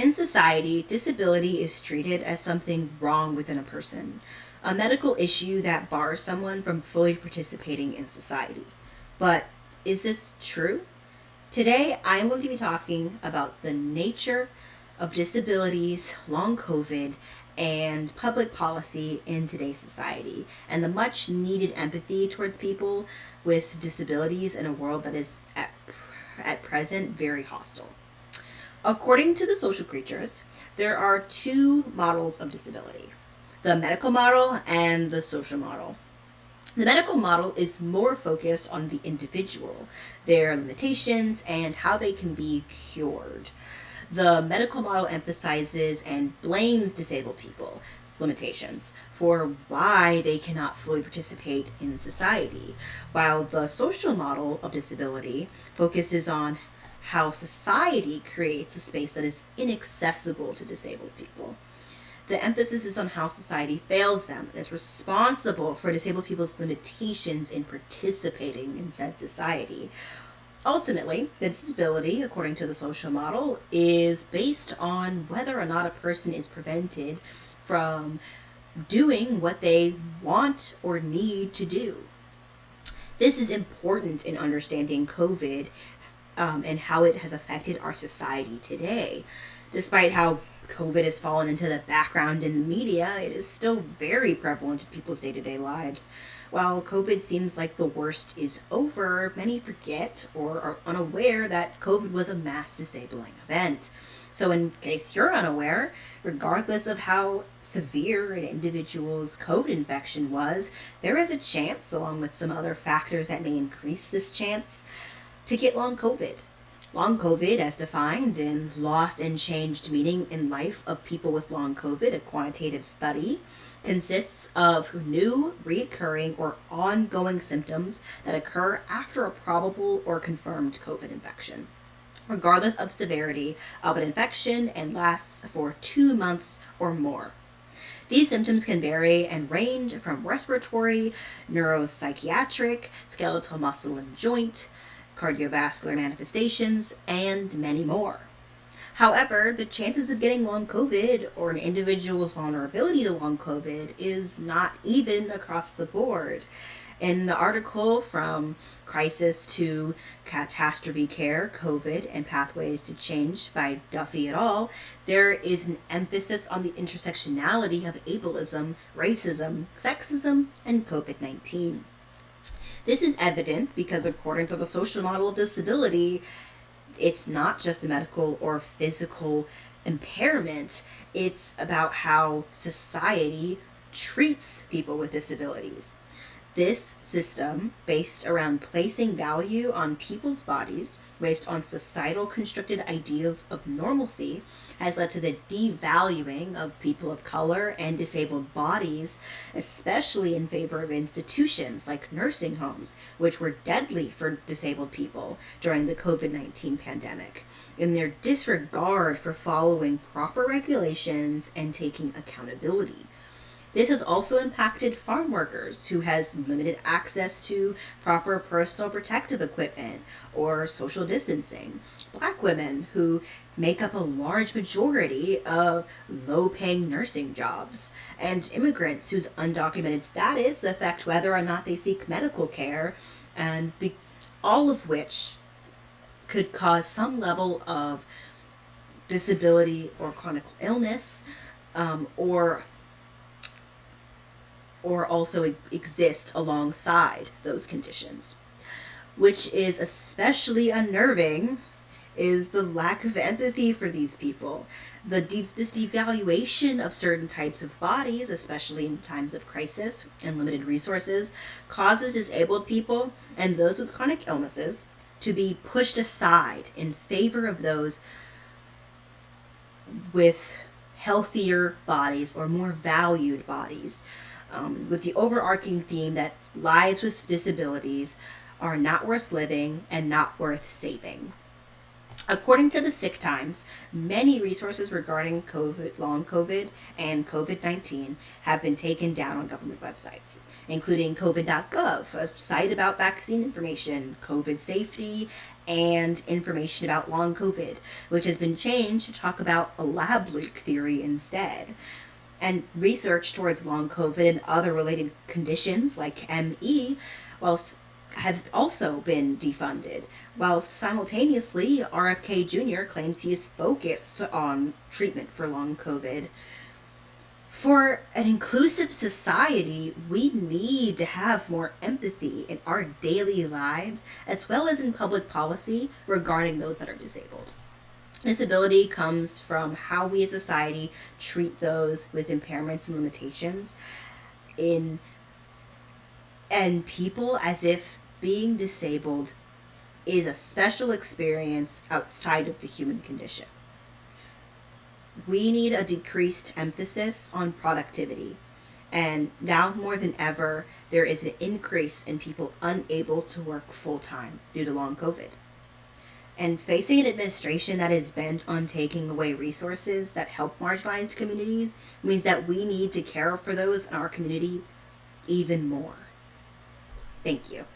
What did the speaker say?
In society, disability is treated as something wrong within a person, a medical issue that bars someone from fully participating in society. But is this true? Today, I'm going to be talking about the nature of disabilities, long COVID, and public policy in today's society, and the much needed empathy towards people with disabilities in a world that is at present very hostile. According to the social creatures, there are two models of disability: the medical model and the social model. The medical model is more focused on the individual, their limitations, and how they can be cured. The medical model emphasizes and blames disabled people's limitations for why they cannot fully participate in society, while the social model of disability focuses on how society creates a space that is inaccessible to disabled people. The emphasis is on how society fails them and is responsible for disabled people's limitations in participating in said society. Ultimately, the disability, according to the social model, is based on whether or not a person is prevented from doing what they want or need to do. This is important in understanding COVID and how it has affected our society today. Despite how COVID has fallen into the background in the media, it is still very prevalent in people's day-to-day lives. While COVID seems like the worst is over, many forget or are unaware that COVID was a mass disabling event. So in case you're unaware, regardless of how severe an individual's COVID infection was, there is a chance, along with some other factors that may increase this chance, to get long COVID. Long COVID, as defined in Lost and Changed Meaning in Life of People with Long COVID, a quantitative study, consists of new, recurring, or ongoing symptoms that occur after a probable or confirmed COVID infection, regardless of severity of an infection, and lasts for 2 months or more. These symptoms can vary and range from respiratory, neuropsychiatric, skeletal muscle and joint, cardiovascular manifestations, and many more. However, the chances of getting long COVID or an individual's vulnerability to long COVID is not even across the board. In the article From Crisis to Catastrophe Care, COVID and Pathways to Change by Duffy et al., there is an emphasis on the intersectionality of ableism, racism, sexism, and COVID-19. This is evident because, according to the social model of disability, it's not just a medical or physical impairment. It's about how society treats people with disabilities. This system, based around placing value on people's bodies, based on societal constructed ideals of normalcy, has led to the devaluing of people of color and disabled bodies, especially in favor of institutions like nursing homes, which were deadly for disabled people during the COVID-19 pandemic, in their disregard for following proper regulations and taking accountability. This has also impacted farm workers who has limited access to proper personal protective equipment or social distancing. Black women who make up a large majority of low-paying nursing jobs, and immigrants whose undocumented status affect whether or not they seek medical care, and all of which could cause some level of disability or chronic illness, or also exist alongside those conditions. Which is especially unnerving is the lack of empathy for these people. This devaluation of certain types of bodies, especially in times of crisis and limited resources, causes disabled people and those with chronic illnesses to be pushed aside in favor of those with healthier bodies or more valued bodies. With the overarching theme that lives with disabilities are not worth living and not worth saving. According to the Sick Times, many resources regarding COVID, long COVID, and COVID-19 have been taken down on government websites, including COVID.gov, a site about vaccine information, COVID safety, and information about long COVID, which has been changed to talk about a lab leak theory instead. And research towards long COVID and other related conditions like ME, whilst have also been defunded, whilst simultaneously RFK Jr. claims he is focused on treatment for long COVID. For an inclusive society, we need to have more empathy in our daily lives as well as in public policy regarding those that are disabled. Disability comes from how we as a society treat those with impairments and limitations in and people as if being disabled is a special experience outside of the human condition. We need a decreased emphasis on productivity. And now more than ever, there is an increase in people unable to work full time due to long COVID. And facing an administration that is bent on taking away resources that help marginalized communities means that we need to care for those in our community even more. Thank you.